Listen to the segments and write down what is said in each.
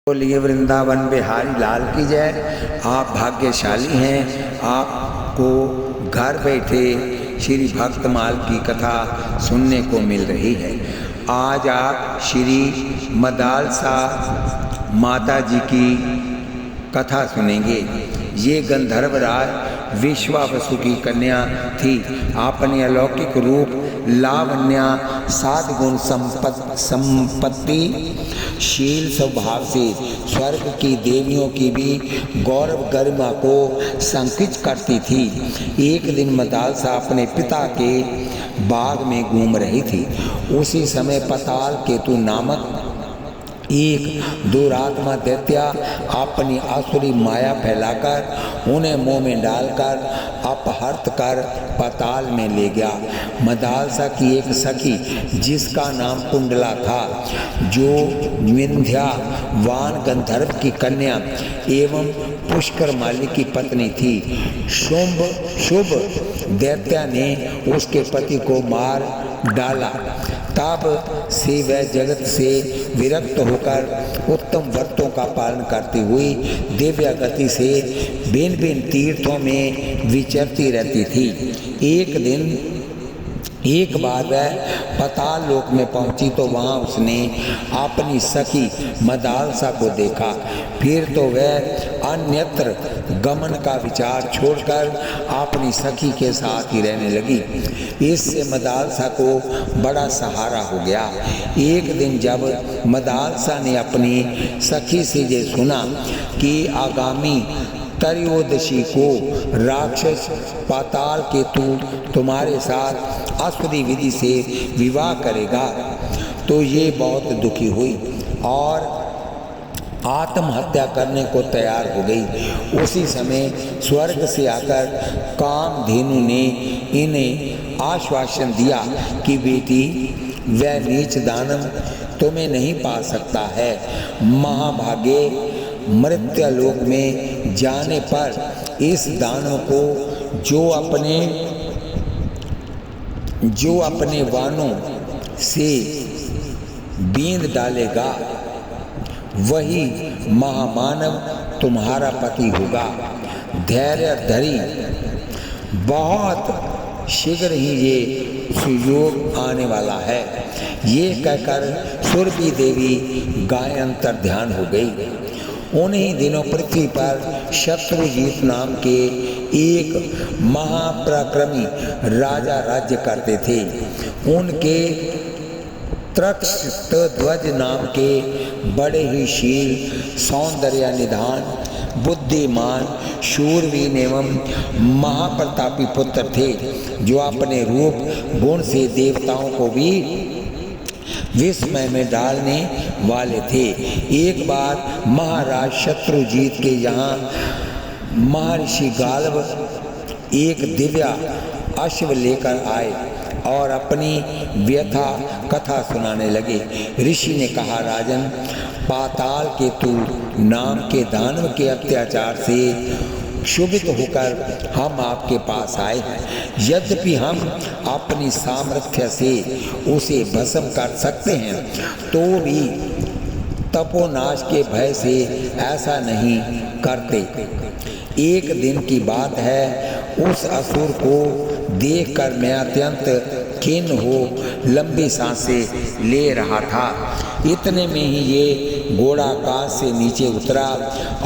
बोलिए वृंदावन बिहारी लाल की जय। आप भाग्यशाली हैं, आपको घर बैठे श्री भक्तमाल की कथा सुनने को मिल रही है। आज आप श्री मदालसा माता जी की कथा सुनेंगे। ये गंधर्वराज विश्वावसु की कन्या थी। अपने अलौकिक रूप, लावण्य, साधगुण संपत्ति, शील स्वभाव से स्वर्ग की देवियों की भी गौरव गरिमा को संकित करती थी। एक दिन मदालसा अपने पिता के बाग में घूम रही थी। उसी समय पाताल केतु नामक एक दुरात्मा दैत्य अपनी आसुरी माया फैलाकर उन्हें मुंह में डालकर अपहृत कर पाताल में ले गया। मदालसा की एक सखी जिसका नाम कुंडला था, जो विंध्यावान गंधर्व की कन्या एवं पुष्कर माली की पत्नी थी, शुभ दैत्य ने उसके पति को मार डाला। तब से वह जगत से विरक्त होकर उत्तम व्रतों का पालन करती हुई दिव्य गति से भिन्न भिन्न तीर्थों में विचरती रहती थी। एक बार वह पाताल लोक में पहुंची तो वहां उसने अपनी सखी मदालसा को देखा। फिर तो वह अन्यत्र गमन का विचार छोड़कर अपनी सखी के साथ ही रहने लगी। इससे मदालसा को बड़ा सहारा हो गया। एक दिन जब मदालसा ने अपनी सखी से ये सुना कि आगामी त्रयोदशी को राक्षस पाताल केतु तुम्हारे साथ आसुरी विधि से विवाह करेगा, तो ये बहुत दुखी हुई और आत्महत्या करने को तैयार हो गई। उसी समय स्वर्ग से आकर कामधेनु ने इन्हें आश्वासन दिया कि बेटी, वह नीच दानव तुम्हें नहीं पा सकता है। महाभागे मृत्युलोक में जाने पर इस दानव को जो अपने वानों से बींद डालेगा, वही महामानव तुम्हारा पति होगा। धैर्य धरी, बहुत शीघ्र ही ये सुयोग आने वाला है। ये कहकर सुरभि देवी गायंतर ध्यान हो गई। उन्हीं दिनों पृथ्वी पर शत्रुजीत नाम के एक महापराक्रमी राजा राज्य करते थे। उनके त्रक्षध्वज नाम के बड़े ही शील, सौंदर्य निधान, बुद्धिमान, शूरवीर एवं महाप्रतापी पुत्र थे, जो अपने रूप गुण से देवताओं को भी विस्मय में डालने वाले थे। एक बार महाराज शत्रुजीत के यहाँ महर्षि गाल्व एक दिव्य अश्व लेकर आए और अपनी व्यथा कथा सुनाने लगे। ऋषि ने कहा, राजन, पाताल केतु नाम के दानव के अत्याचार से क्षुभित होकर हम आपके पास आए हैं। यद्यपि हम अपनी सामर्थ्य से उसे भस्म कर सकते हैं, तो भी तपोनाश के भय से ऐसा नहीं करते। एक दिन की बात है, उस असुर को देखकर मैं अत्यंत खिन्न हो लंबी सांसें ले रहा था। इतने में ही ये घोड़ा आकाश से नीचे उतरा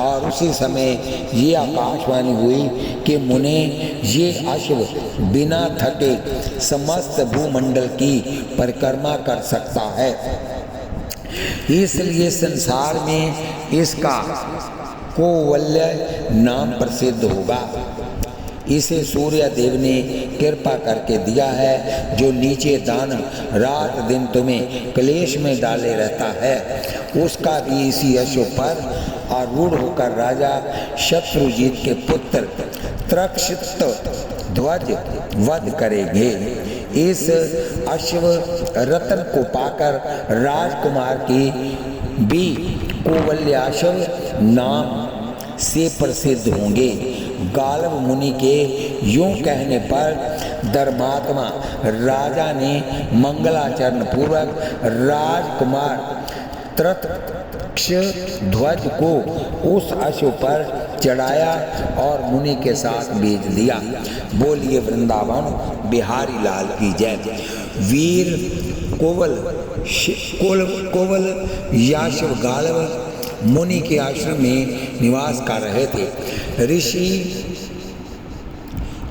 और उसी समय ये आकाशवाणी हुई कि मुने, ये अश्व बिना थके समस्त भूमंडल की परिक्रमा कर सकता है। इसलिए संसार में इसका कोवल्य नाम प्रसिद्ध होगा। इसे सूर्य देव ने कृपा करके दिया है, जो नीचे दानव रात दिन तुम्हें क्लेश में डाले रहता है। उसका भी इसी अश्व पर आरूढ़ होकर राजा शत्रुजीत के पुत्र त्रक्षध्वज वध करेंगे। इस अश्व रत्न को पाकर राजकुमार की भी कोवल्याश्व नाम से प्रसिद्ध होंगे। गाल्व मुनि के यूं कहने पर धर्मात्मा राजा ने मंगलाचरण पूर्वक राजकुमार त्रतक्ष ध्वज को उस अश्व पर चढ़ाया और मुनि के साथ भेज दिया। बोलिए वृंदावन बिहारी लाल की जय। वीर कोवल याशव गालव मुनि के आश्रम में निवास कर रहे थे। ऋषि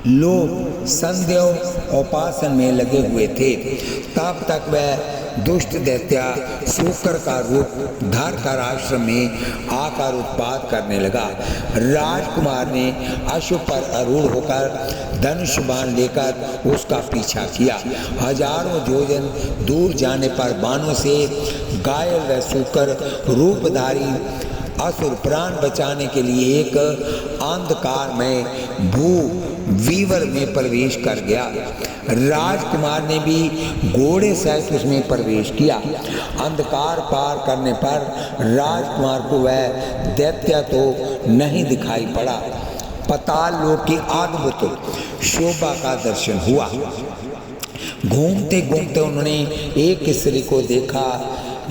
लोग संध्या उपासन में लगे हुए थे। तब तक वह दुष्ट दैत्य सूकर का रूप धर कर आश्रम में आकर उत्पात करने लगा। राजकुमार ने अश्व पर आरूढ़ होकर धनुष बाण लेकर उसका पीछा किया। हजारों योजन दूर जाने पर बाणों से घायल व सूकर रूपधारी असुर प्राण बचाने के लिए एक अंधकार में भू वीवर में प्रवेश कर गया। राजकुमार ने भी घोड़े सहित उसमें प्रवेश किया। अंधकार पार करने पर राजकुमार को वह दैत्य तो नहीं दिखाई पड़ा। पाताल लोक की अद्भुत शोभा का दर्शन हुआ। घूमते घूमते उन्होंने एक स्त्री को देखा।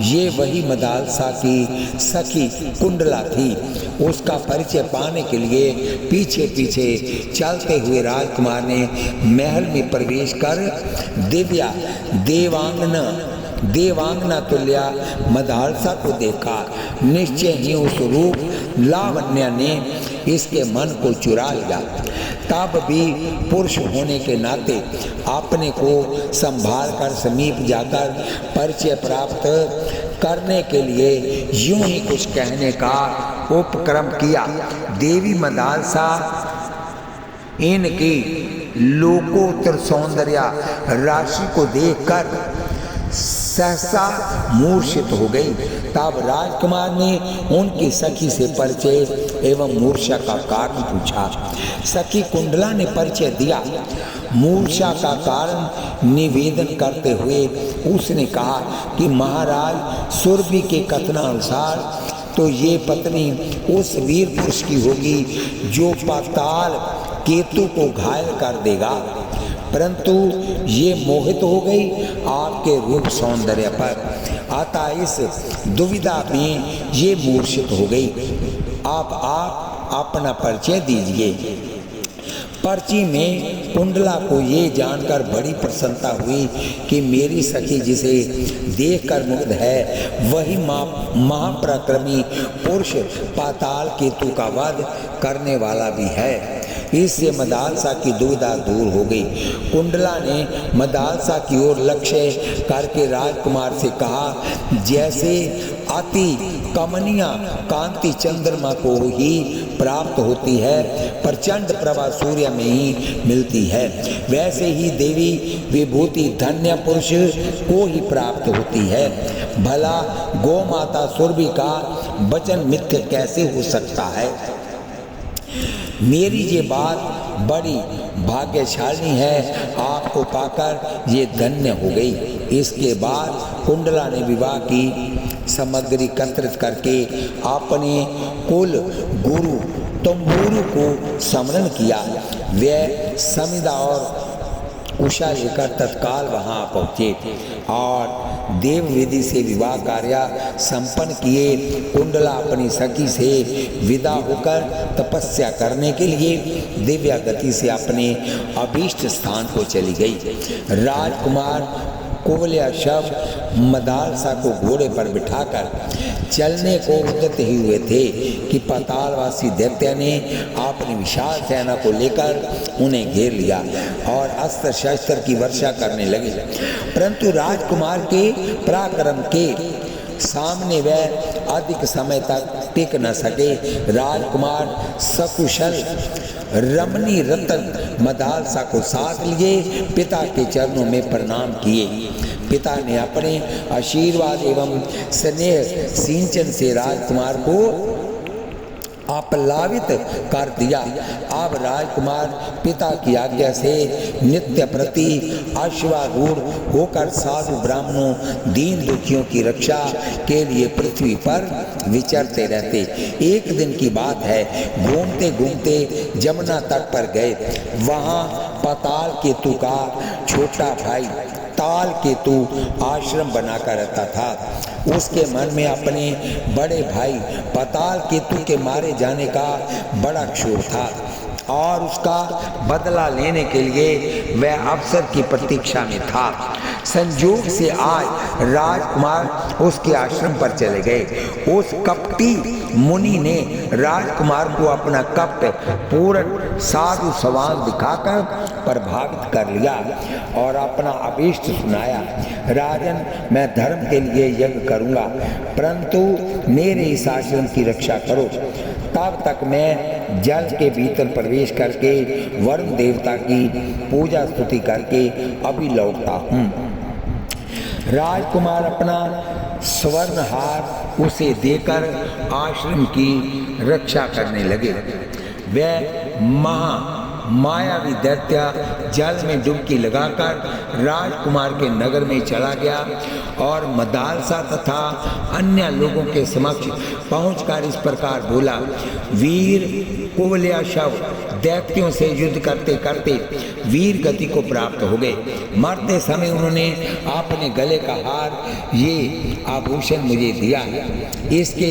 ये वही मदालसा की सखी कुंडला थी। उसका परिचय पाने के लिए पीछे पीछे चलते हुए राजकुमार ने महल में प्रवेश कर देवांगना तुल्या मदालसा को देखा। निश्चय ही उस रूप लावण्य ने इसके मन को चुरा लिया। तब भी पुरुष होने के नाते अपने को संभाल कर समीप जाकर परिचय प्राप्त करने के लिए यूं ही कुछ कहने का उपक्रम किया। देवी मदालसा इनकी लोकोत्तर सौंदर्य राशि को देखकर सहसा मूर्छित हो गई। तब राजकुमार ने उनकी सखी से परिचय एवं मूर्छा का कारण पूछा। सखी कुंडला ने परिचय दिया। मूर्छा का कारण निवेदन करते हुए उसने कहा कि महाराज सुरभि के कथनानुसार तो ये पत्नी उस वीर पुरुष की होगी जो पाताल केतु को घायल कर देगा, परंतु ये मोहित हो गई आपके रूप सौंदर्य पर, अतः इस दुविधा में ये मूर्छित हो गई। आप अपना परिचय दीजिए। पर्ची में कुंडला को ये जानकर बड़ी प्रसन्नता हुई कि मेरी सखी जिसे देखकर मुग्ध है वही महापराक्रमी पुरुष पाताल केतु का वध करने वाला भी है। इससे मदालसा की दुविधा दूर हो गई। कुंडला ने मदालसा की ओर लक्ष्य करके राजकुमार से कहा, जैसे अति कमनीय कांति चंद्रमा को ही प्राप्त होती है, प्रचंड प्रभा सूर्य में ही मिलती है, वैसे ही देवी विभूति धन्य पुरुष को ही प्राप्त होती है। भला गौ माता सुरभि का वचन मिथ्य कैसे हो सकता है? मेरी ये बात बड़ी भाग्यशाली है, आपको पाकर ये धन्य हो गई। इसके बाद कुंडला ने विवाह की सामग्री एकत्रित करके अपने कुल गुरु तंबूरु को स्मरण किया। वे समिधा और उषा लेकर तत्काल वहाँ पहुँचे और देव विधि से विवाह कार्य संपन्न किए। कुंडला अपनी सखी से विदा होकर तपस्या करने के लिए दिव्य गति से अपने अभीष्ट स्थान को चली गई। राजकुमार कुवलया शव मदालसा को घोड़े पर बिठाकर चलने को उद्यत ही हुए थे कि पातालवासी दैत्य ने अपनी विशाल सेना को लेकर उन्हें घेर लिया और अस्त्र शस्त्र की वर्षा करने लगे, परंतु राजकुमार के पराक्रम के सामने वह अधिक समय तक टिक न सके। राजकुमार सकुशल रमणी रतन मदालसा को साथ लिए पिता के चरणों में प्रणाम किए। पिता ने अपने आशीर्वाद एवं स्नेह सिंचन से राजकुमार को आप्लावित कर दिया। अब राजकुमार पिता की आज्ञा से नित्य प्रति अश्वारूढ़ होकर साधु ब्राह्मणों दीन दुखियों की रक्षा के लिए पृथ्वी पर विचरते रहते। एक दिन की बात है, घूमते घूमते जमुना तट पर गए। वहाँ पाताल केतु का छोटा भाई ताल केतु आश्रम बनाकर रहता था। उसके मन में अपने बड़े भाई पताल केतु के मारे जाने का बड़ा क्षोभ था और उसका बदला लेने के लिए वह अवसर की प्रतीक्षा में था। संयोग से आज राजकुमार उसके आश्रम पर चले गए। उस कपटी मुनि ने राजकुमार को अपना कपट पूर्ण साधु सवाल दिखाकर प्रभावित कर लिया और अपना अभीष्ट सुनाया। राजन, मैं धर्म के लिए यज्ञ करूंगा, परंतु मेरे इस आश्रम की रक्षा करो। तब तक मैं जल के भीतर प्रवेश करके वरुण देवता की पूजा स्तुति करके अभी लौटता हूँ। राजकुमार अपना स्वर्ण हार उसे देकर आश्रम की रक्षा करने लगे। वह मायावी दैत्य जल में डुबकी लगाकर राजकुमार के नगर में चला गया और मदालसा तथा अन्य लोगों के समक्ष पहुंचकर इस प्रकार बोला। वीर कुवलया शव दैत्यों से युद्ध करते करते वीर गति को प्राप्त हो गए। मरते समय उन्होंने अपने गले का हार, ये आभूषण मुझे दिया। इसके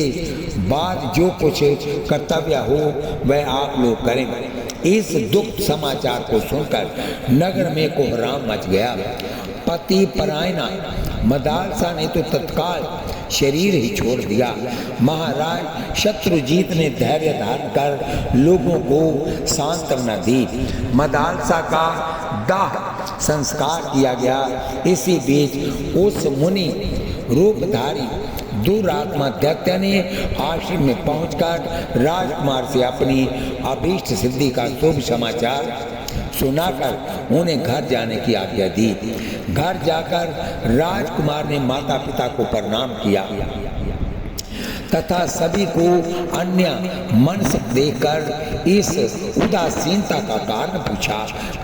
बाद जो कुछ कर्तव्य हो वह आप लोग करें। इस दुख समाचार को सुनकर नगर में कोहराम मच गया। पति परायणा मदालसा ने तो तत्काल शरीर ही छोड़ दिया। महाराज शत्रुजीत ने धैर्य धारण कर लोगों को सांत्वना दी। मदालसा का दाह संस्कार किया गया। इसी बीच उस मुनि रूपधारी दुरात्मा दैत्य ने आश्रम में पहुंचकर राजकुमार से अपनी अभीष्ट सिद्धि का शुभ समाचार सुनाकर उन्हें घर जाने की आज्ञा दी। घर जाकर राजकुमार ने माता पिता को प्रणाम किया तथा सभी को अन्य मन से देखकर इस उदासीनता का कारण पूछा।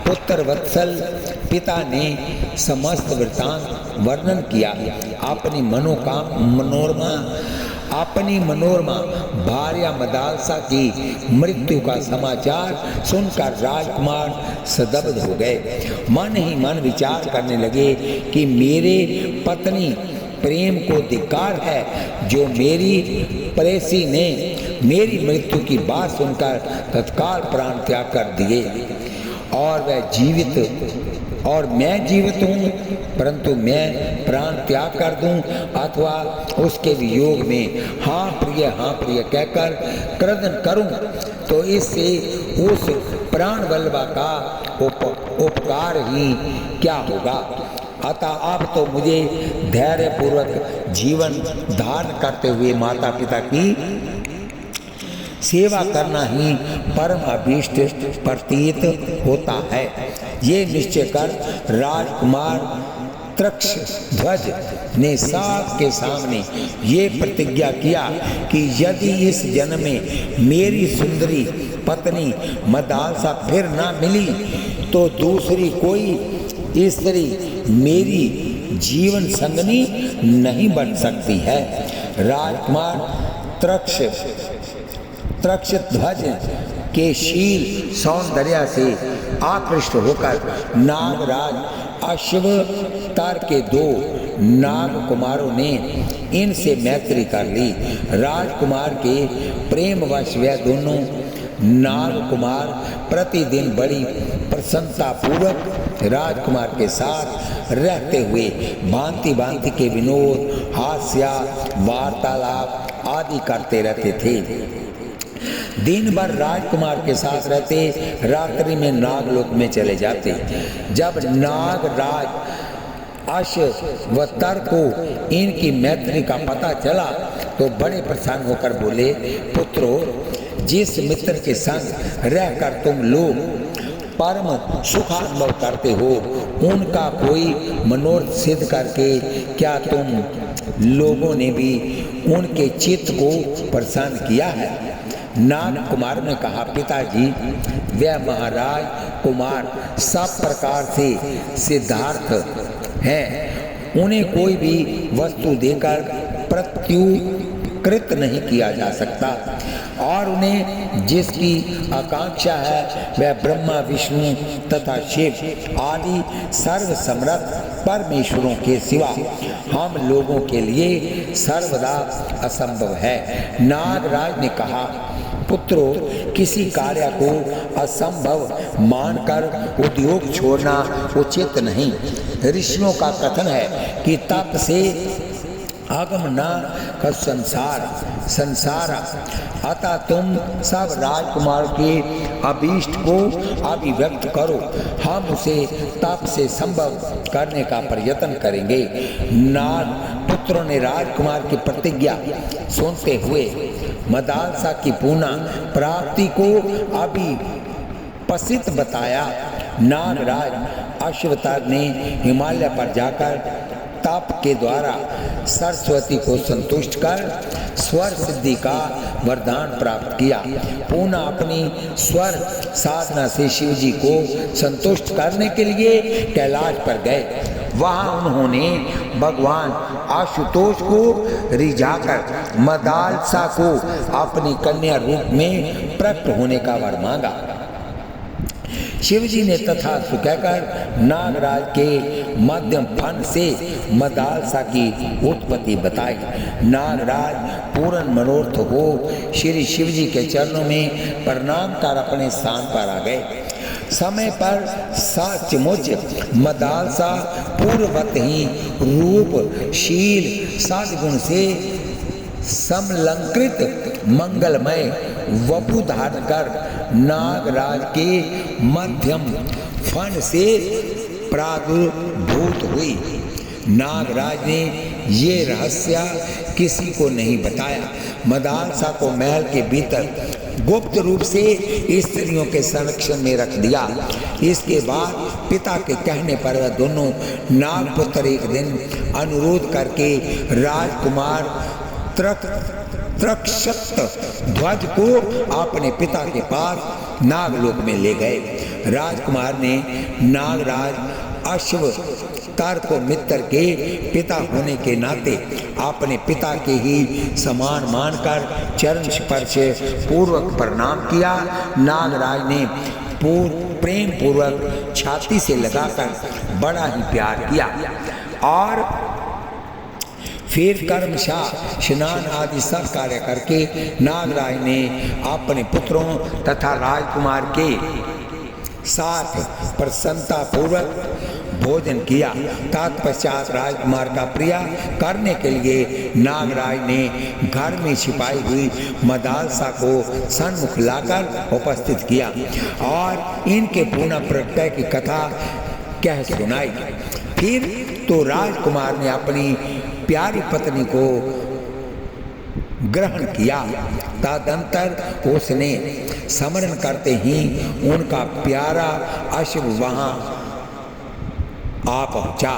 पुत्र वत्सल पिता ने समस्त वृत्तांत वर्णन किया। अपनी मनोरमा भार्या मदालसा की मृत्यु का समाचार सुनकर राजकुमार सदब्ध हो गए। मन ही मन विचार करने लगे कि मेरे पत्नी प्रेम को धिक्कार है, जो मेरी प्रेसी ने मेरी मृत्यु की बात सुनकर तत्काल प्राण त्याग कर दिए और वह जीवित और मैं जीवित हूँ, परंतु मैं प्राण त्याग कर दूं अथवा उसके वियोग में हाँ प्रिय कहकर क्रदन करूं तो इससे उस प्राण वल्लभा का उपकार ही क्या होगा। अतः अब तो मुझे धैर्य पूर्वक जीवन धारण करते हुए माता पिता की सेवा करना ही परम अभीष्ट प्रतीत होता है। ये निश्चय कर राजकुमार तृक्षध्वज ने सबके सामने ये प्रतिज्ञा किया कि यदि इस जन्म में मेरी सुंदरी पत्नी मदालसा फिर ना मिली तो दूसरी कोई स्त्री मेरी जीवन संगनी नहीं बन सकती है। राजकुमार तृक्षध्वज के शील सौंदर्य से आकृष्ट होकर नागराज अश्वतार के दो नाग कुमारों ने इनसे मैत्री कर ली। राजकुमार के प्रेमवश वे दोनों नाग कुमार प्रतिदिन बड़ी प्रसन्नता पूर्वक राजकुमार के साथ रहते हुए भांति भांति के विनोद, हास्य, वार्तालाप आदि करते रहते थे। दिन भर राजकुमार के साथ रहते, रात्रि में नागलोक में चले जाते। जब नागराज अश्वतर को इनकी मैत्री का पता चला तो बड़े प्रसन्न होकर बोले, पुत्रो, जिस मित्र के संग रहकर तुम लोग परम सुख अनुभव करते हो, उनका कोई मनोरथ सिद्ध करके क्या तुम लोगों ने भी उनके चित्त को प्रसन्न किया है? नाग कुमार ने कहा, पिताजी, वह महाराज कुमार सब प्रकार से सिद्धार्थ हैं। उन्हें कोई भी वस्तु देकर प्रत्युपकार कृत नहीं किया जा सकता, और उन्हें जिसकी आकांक्षा है वह ब्रह्मा, विष्णु तथा शिव आदि सर्व समर्थ परमेश्वरों के सिवा हम लोगों के लिए सर्वदा असंभव है। नागराज ने कहा, पुत्रों, किसी कार्य को असंभव मानकर उद्योग छोड़ना उचित नहीं। ऋषियों का कथन है कि तप से आगम न का संसार अतः तुम सब राजकुमार के अभीष्ट को अभिव्यक्त करो, हम उसे तप से संभव करने का प्रयत्न करेंगे। नाग पुत्रों ने राजकुमार की प्रतिज्ञा सुनते हुए मदालसा की पुनः प्राप्ति को अभिपसित बताया। नागराज अश्वत्थामा ने हिमालय पर जाकर तप के द्वारा सरस्वती को संतुष्ट कर स्वर सिद्धि का वरदान प्राप्त किया। पुनः अपनी स्वर साधना से शिव जी को संतुष्ट करने के लिए कैलाश पर गए। वहां उन्होंने भगवान आशुतोष को रिझाकर मदालसा को अपनी कन्या रूप में प्रकट होने का वर मांगा। शिवजी ने तथास्तु कहकर नागराज के मध्यम फन से मदालसा की उत्पत्ति बताई। नागराज पूर्ण मनोरथ हो श्री शिवजी के चरणों में प्रणाम कर अपने स्थान पर आ गए। समय पर सचमुच मदालसा पूर्ववत ही रूप, शील, सद्गुण से समलंकृत मंगलमय वपु धारण कर नागराज के मध्यम फण से प्रादुर्भूत हुई। नागराज ने ये रहस्य किसी को नहीं बताया। मदालसा को महल के भीतर गुप्त रूप से स्त्रियों के संरक्षण में रख दिया। इसके बाद पिता के कहने पर वह दोनों नागपुत्र एक दिन अनुरोध करके राजकुमार त्रक्षत ध्वज को अपने पिता के पास नागलोक में ले गए। राजकुमार ने नागराज अश्वत्थामा को मित्र के पिता होने के नाते अपने पिता के ही समान मानकर चरण स्पर्श पूर्वक प्रणाम किया। नागराज ने प्रेम पूर्वक छाती से लगाकर बड़ा ही प्यार किया और फिर कर्मशाह स्नान आदि सब कार्य करके नागराज ने अपने पुत्रों तथा राजकुमार के साथ प्रसन्नता पूर्वक भोजन किया। तत्पश्चात राजकुमार का प्रिया करने के लिए नागराज ने घर में छिपाई हुई मदालसा को सन्मुख लाकर उपस्थित किया और इनके पुनः प्रत्यय की कथा कह सुनाई। फिर तो राजकुमार ने अपनी प्यारी पत्नी को ग्रहण किया। तदंतर उसने स्मरण करते ही उनका प्यारा अश्व वहां आ पहुंचा।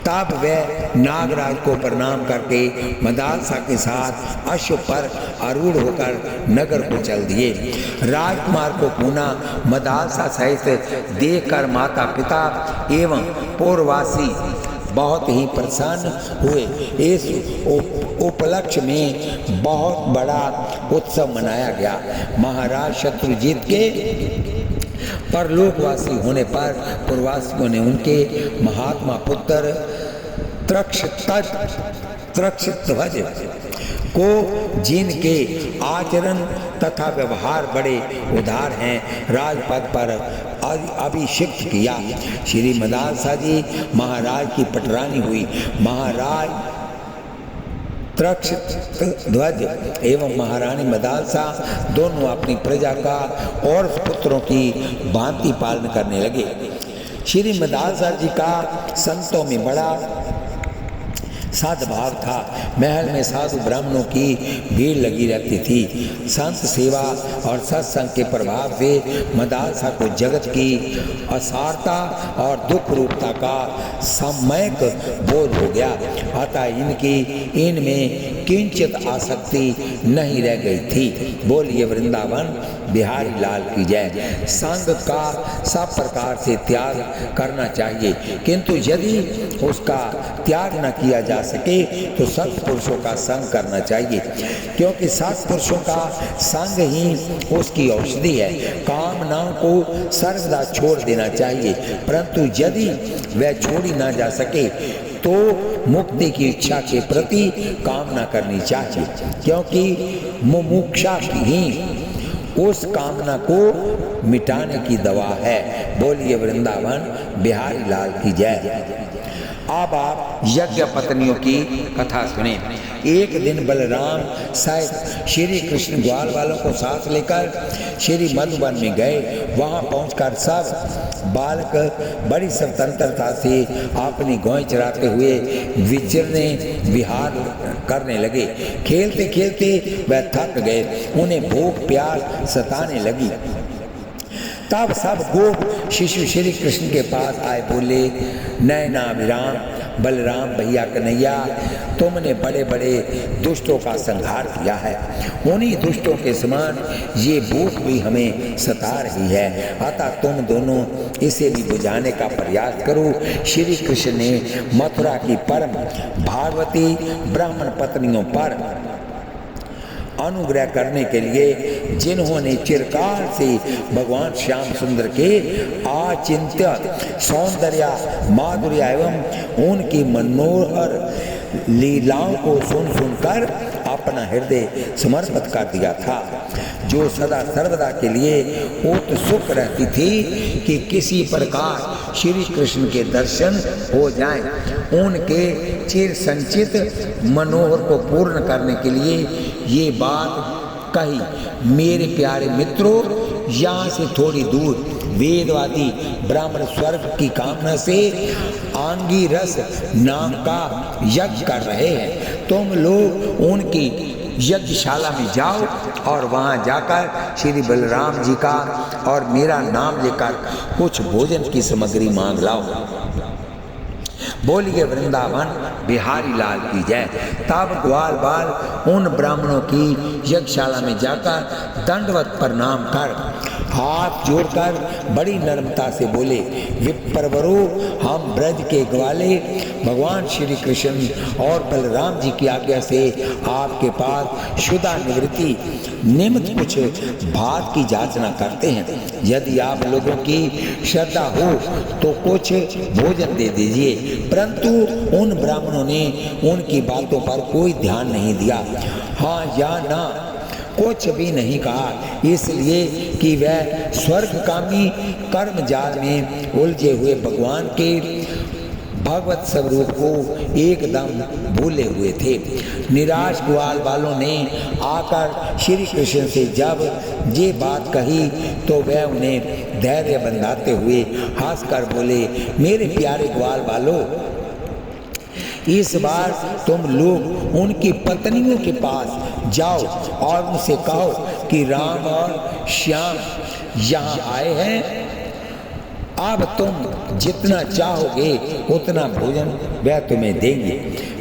तब वह नागराज को प्रणाम करके मदालसा के साथ अश्व पर आरूढ़ होकर नगर को चल दिए। राजकुमार को पुनः मदालसा सहित देखकर माता पिता एवं पूर्ववासी बहुत ही प्रसन्न हुए। इस उपलक्ष्य में बहुत बड़ा उत्सव मनाया गया। महाराज शत्रुजीत के परलोकवासी होने पर पूर्ववासियों ने उनके महात्मा पुत्र त्रक्षध्वज को, जिनके आचरण तथा व्यवहार बड़े उदार हैं, राजपद पर अभिषिक्त किया। श्री मदालसा जी महाराज की पटरानी हुई। महाराज त्रक्षध्वज एवं महारानी मदालसा दोनों अपनी प्रजा का और पुत्रों की भांति पालन करने लगे। श्री मदालसा जी का संतों में बड़ा सद्भाव था। महल में साधु ब्राह्मणों की भीड़ लगी रहती थी। संत सेवा और सत्संग के प्रभाव से मदालसा को जगत की असारता और दुख रूपता का सम्यक बोध हो गया। अतः इनमें किंचित आसक्ति नहीं रह गई थी। बोलिए वृंदावन बिहारी लाल की जय। संग का सब प्रकार से त्याग करना चाहिए, किंतु यदि उसका त्याग न किया जा सके तो सत्पुरुषों का संग करना चाहिए, क्योंकि सत्पुरुषों का संग ही उसकी औषधि है। कामनाओं को सर्वदा छोड़ देना चाहिए, परंतु यदि वह छोड़ी ना जा सके तो मुक्ति की इच्छा के प्रति कामना करनी चाहिए, क्योंकि मुमुक्षा ही उस कामना को मिटाने की दवा है। बोलिए वृंदावन बिहारी लाल की जय। अब आप यज्ञ पत्नियों की कथा सुने। एक दिन बलराम सहित श्री कृष्ण ग्वाल वालों को साथ लेकर श्री मधुबन में गए। वहां पहुंचकर सब बालक बड़ी स्वतंत्रता से अपनी गौएं चराते हुए विचरने विहार करने लगे। खेलते खेलते वह थक गए, उन्हें भूख प्यास सताने लगी। तब सब गोप शिशु श्री कृष्ण के पास आए, बोले, नयनाभिराम बलराम भैया कन्हैया, तुमने बड़े बड़े दुष्टों का संहार किया है। उन्हीं दुष्टों के समान ये भूख भी हमें सता रही है, अतः तुम दोनों इसे भी बुझाने का प्रयास करो। श्री कृष्ण ने मथुरा की परम भागवती ब्राह्मण पत्नियों पर अनुग्रह करने के लिए, जिन्होंने चिरकाल से भगवान श्याम सुंदर के अचिंत्य सौंदर्य माधुर्य एवं उनकी मनोहर लीलाओं को सुन सुनकर अपना हृदय समर्पित कर दिया था, जो सदा सर्वदा के लिए उत्सुक रहती थी कि किसी प्रकार श्री कृष्ण के दर्शन हो जाएं। उनके चिर संचित मनोहर को पूर्ण करने के लिए ये बात कही, मेरे प्यारे मित्रों, यहाँ से थोड़ी दूर वेदवादी ब्राह्मण स्वर्ग की कामना से आंगी रस नाम का यज्ञ कर रहे हैं। तुम लोग उनकी यज्ञशाला में जाओ और वहाँ जाकर श्री बलराम जी का और मेरा नाम लेकर कुछ भोजन की सामग्री मांग लाओ। बोलिए वृंदावन बिहारी लाल की जय। तब ग्वाल बाल उन ब्राह्मणों की यज्ञशाला में जाकर दंडवत प्रणाम कर हाथ जोड़कर बड़ी नम्रता से बोले, विप्रवरो, हम ब्रज के ग्वाले भगवान श्री कृष्ण और बलराम जी की आज्ञा से आपके पास शुदा निवृत्ति निमित्त कुछ भात की याचना करते हैं। यदि आप लोगों की श्रद्धा हो तो कुछ भोजन दे दीजिए। परंतु उन ब्राह्मणों ने उनकी बातों पर कोई ध्यान नहीं दिया, हाँ या ना कुछ भी नहीं कहा, इसलिए कि वह स्वर्गकामी कर्म जाल में उलझे हुए भगवान के भगवत स्वरूप को एकदम भूले हुए थे। निराश ग्वाल वालों ने आकर श्री कृष्ण से जब ये बात कही तो वह उन्हें धैर्य बंधाते हुए हंसकर बोले, मेरे प्यारे ग्वाल वालों, इस बार तुम लोग उनकी पत्नियों के पास जाओ और उनसे कहो कि राम और श्याम यहाँ आए हैं। अब तुम जितना चाहोगे उतना भोजन वह तुम्हें देंगे।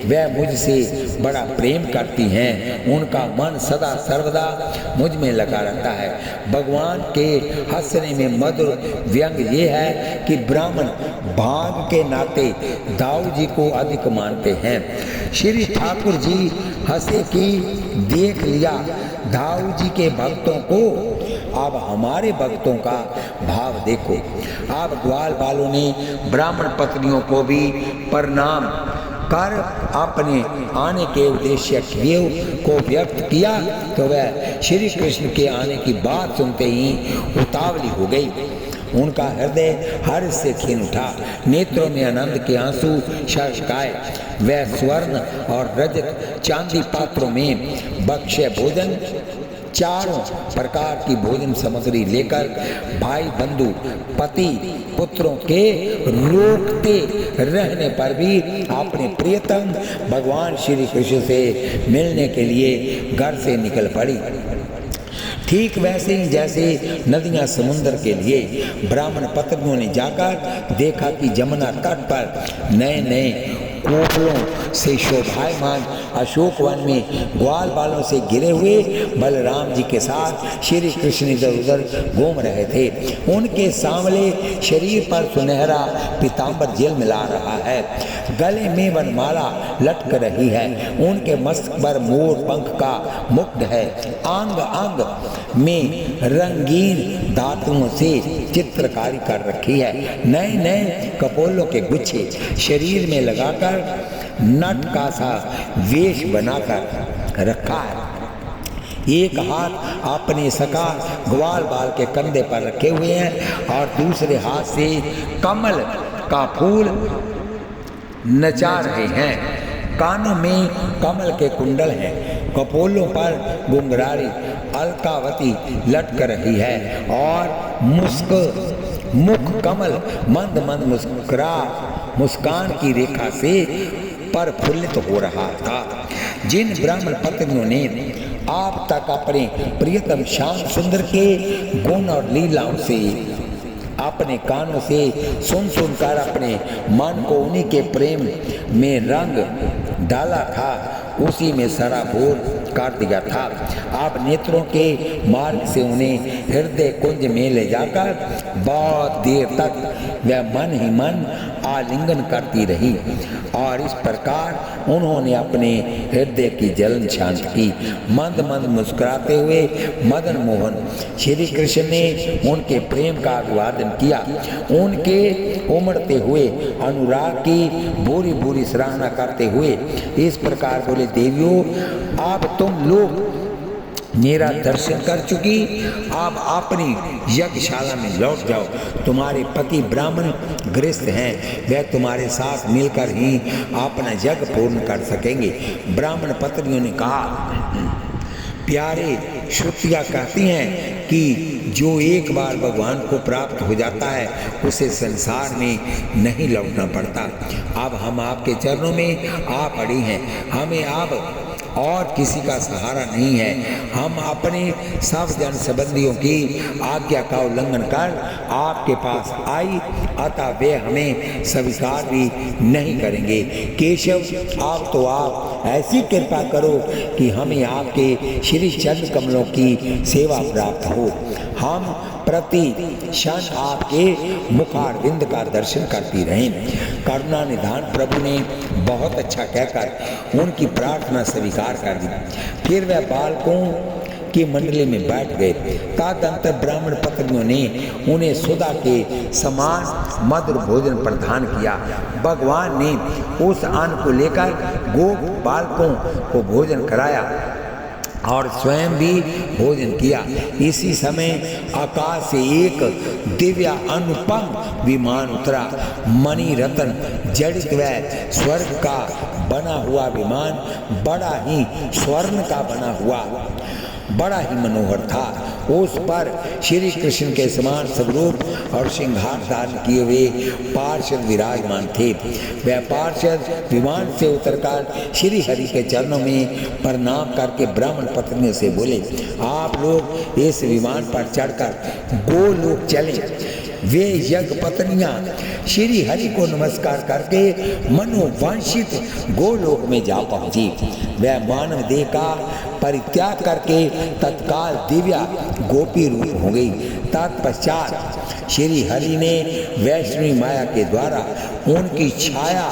वह मुझसे बड़ा प्रेम करती हैं, उनका मन सदा सर्वदा मुझ में लगा रहता है। भगवान के हंसने में मधुर व्यंग ये है कि ब्राह्मण भाग के नाते दाऊ जी को अधिक मानते हैं। श्री ठाकुर जी हंसे कि देख लिया दाऊ जी के भक्तों को, अब हमारे भक्तों का भाव देखो। अब ग्वाल बालों ने ब्राह्मण पत्नियों को भी प्रणाम कर अपने आने के उद्देश्य को व्यक्त किया तो वह श्री कृष्ण के आने की बात सुनते ही उतावली हो गई। उनका हृदय हर्ष से खिन उठा, नेत्रों में आनंद के आंसू छलकाए। वह स्वर्ण और रजत चांदी पात्रों में बख्शे भोजन चारों प्रकार की भोजन सामग्री लेकर भाई बंधु पति पुत्रों के रोकते रहने पर भी अपने प्रियतम भगवान श्री कृष्ण से मिलने के लिए घर से निकल पड़ी। ठीक वैसे ही जैसे नदियां समुद्र के लिए ब्राह्मण पत्नियों ने जाकर देखा कि जमुना तट पर नए नए कोपलों से शोभायमान अशोक वन में ग्वाल बालों से घिरे हुए बलराम जी के साथ श्री कृष्ण इधर उधर घूम रहे थे। उनके सांवले शरीर पर सुनहरा पीतांबर झिलमिला रहा है, गले में वनमाला लटक रही है, उनके मस्तक पर मोर पंख का मुकुट है, अंग अंग में रंगीन धातुओं से चित्रकारी कर रखी है, नए नए कपोलों के गुच्छे शरीर में लगाकर नट का सा वेश बनाकर रखा है। एक हाथ अपने सका ग्वाल बाल के कंधे पर रखे हुए हैं और दूसरे हाथ से कमल का फूल नचा रहे हैं। कानों में कमल के कुंडल हैं, कपोलों पर गुंगरारी अलकावती लटक रही है और मुख कमल मंद मंद मुस्कान की रेखा से प्रफुल्लित हो रहा था। जिन ब्राह्मण पत्नियों ने आप तक अपने प्रियतम श्याम सुंदर के गुण और लीलाओं से अपने कानों से सुन सुनकर अपने मन को उन्हीं के प्रेम में रंग डाला था, उसी में सराबोर कर दिया था। आप नेत्रों के मार्ग से उन्हें हृदय कुंज में ले जाकर बहुत देर तक वह मन ही मन आलिंगन करती रही और इस प्रकार उन्होंने अपने हृदय की जलन शांत की। मंद मंद मुस्कुराते हुए मदन मोहन श्री कृष्ण ने उनके प्रेम का अभिवादन किया, उनके उमड़ते हुए अनुराग की बुरी बुरी सराहना करते हुए इस प्रकार बोले, देवियों अब तुम लोग मेरा दर्शन कर चुकी, आप अपनी यज्ञशाला में लौट जाओ। तुम्हारे पति ब्राह्मण गृहस्थ हैं, वह तुम्हारे साथ मिलकर ही अपना यज्ञ पूर्ण कर सकेंगे। ब्राह्मण पत्नियों ने कहा, प्यारे श्रुतियाँ कहती हैं कि जो एक बार भगवान को प्राप्त हो जाता है उसे संसार में नहीं लौटना पड़ता। अब हम आपके चरणों में आ पड़ी हैं, हमें अब और किसी का सहारा नहीं है। हम अपने सब जन संबंधियों की आज्ञा का उल्लंघन कर आपके पास आई, अतः वे हमें स्वीकार भी नहीं करेंगे। केशव, अब तो आप ऐसी कृपा करो कि हमें आपके श्री चरण कमलों की सेवा प्राप्त हो। हम प्रति क्षण आपके मुखारविंद का दर्शन करती रहें। करुणा निधान प्रभु ने बहुत अच्छा कहकर उनकी प्रार्थना स्वीकार कर दी। फिर वह बालकों की मंडली में बैठ गए। तदंतर ब्राह्मण पत्नियों ने उन्हें सुधा के समान मधुर भोजन प्रदान किया। भगवान ने उस अन्न को लेकर गोप बालकों को भोजन कराया और स्वयं भी भोजन किया। इसी समय आकाश से एक दिव्य अनुपम विमान उतरा। मणि रत्न जड़ित व स्वर्ग का बना हुआ विमान बड़ा ही स्वर्ण का बना हुआ बड़ा ही मनोहर था। उस पर श्री कृष्ण के समान स्वरूप और श्रृंगार धारण किए हुए पार्षद विराजमान थे। वह पार्षद विमान से उतरकर श्री हरि के चरणों में प्रणाम करके ब्राह्मण पत्नियों से बोले, आप लोग इस विमान पर चढ़कर गोलोक चले। वे यज्ञ पत्नियां श्री हरि को नमस्कार करके मनोवांछित गोलोक में जा पहुंची। वह मानव देह का परित्याग करके तत्काल दिव्या गोपी रूप हो गई। तत्पश्चात श्री हरि ने वैष्णवी माया के द्वारा उनकी छाया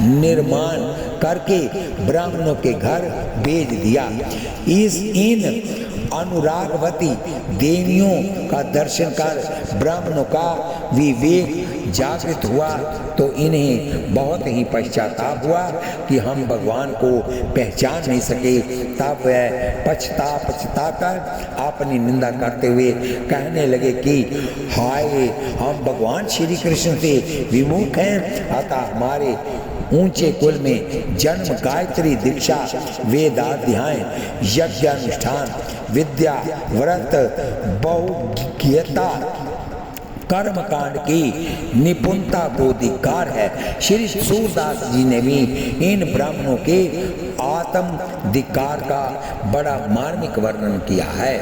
निर्माण करके ब्राह्मणों के घर भेज दिया। इन अनुरागवती देवियों का दर्शन कर ब्राह्मणों का विवेक जागृत हुआ तो इन्हें बहुत ही पश्चाताप हुआ कि हम भगवान को पहचान नहीं सके। तब वह पछता कर अपनी निंदा करते हुए कहने लगे कि हाय, हम भगवान श्री कृष्ण से विमुख हैं, अतः हमारे ऊंचे कुल में जन्म, गायत्री दीक्षा, वेदाध्याय, यज्ञानुष्ठान, विद्या, व्रत, बहुज्ञता, कर्मकांड की निपुणता को धिक्कार है। श्री सूरदास जी ने भी इन ब्राह्मणों के आत्म धिक्कार का बड़ा मार्मिक वर्णन किया है।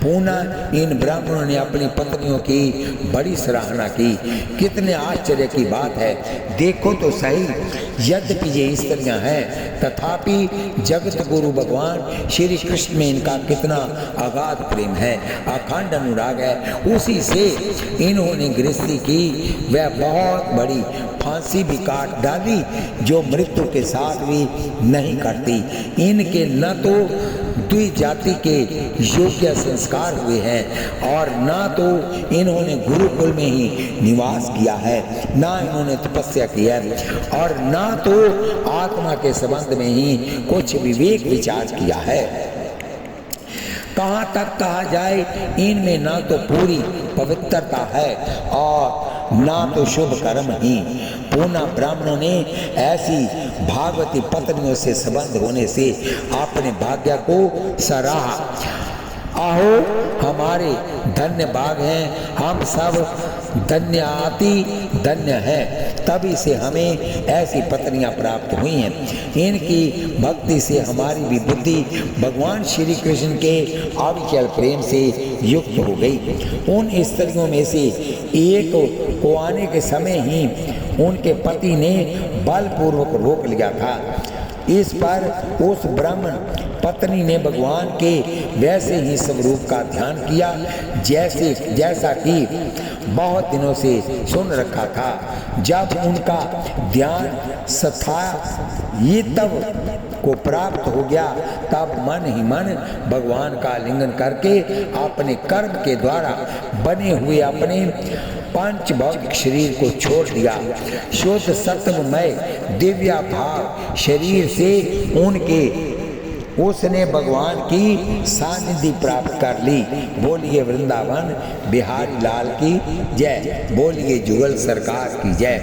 पुनः इन ब्राह्मणों ने अपनी पत्नियों की बड़ी सराहना की। कितने आश्चर्य की बात है, देखो तो सही, यद्यपि ये स्त्रियां हैं तथापि जगत गुरु भगवान श्री कृष्ण में इनका कितना अगाध प्रेम है, अखंड अनुराग है। उसी से इन्होंने गृहस्थी की, वह बहुत बड़ी फांसी भी काट डाली जो मृत्यु के साथ भी नहीं कटती। इनके न तो द्विजाति के योग्य संस्कार हुए हैं और ना तो इन्होंने गुरुकुल में ही निवास किया है, ना इन्होंने तपस्या की है और ना तो आत्मा के संबंध में ही कुछ विवेक विचार किया है। कहाँ तक कहा जाए, इनमें ना तो पूरी पवित्रता है और ना तो शुभ कर्म ही। पुनः ब्राह्मणों ने ऐसी भागवती पत्नियों से संबंध होने से अपने भाग्य को सराहा। आहो हमारे धन्य भाग हैं, हम सब धन्याति धन्य हैं, तभी से हमें ऐसी पत्नियां प्राप्त हुई हैं। इनकी भक्ति से हमारी भी बुद्धि भगवान श्री कृष्ण के अविचल प्रेम से युक्त हो गई। उन स्त्रियों में से एक को आने के समय ही उनके पति ने बलपूर्वक रोक लिया था। इस पर उस ब्राह्मण पत्नी ने भगवान के वैसे ही स्वरूप का ध्यान किया जैसा कि बहुत दिनों से सुन रखा था। जब उनका ध्यान तब को प्राप्त हो गया, तब मन ही मन भगवान का लिंगन करके अपने कर्म के द्वारा बने हुए अपने पंच भौतिक शरीर को छोड़ दिया। शुद्ध सत्वमय दिव्य भाव शरीर से उसने भगवान की सानिधि प्राप्त कर ली। बोलिए वृंदावन बिहारी लाल की जय, बोलिए जुगल सरकार की जय।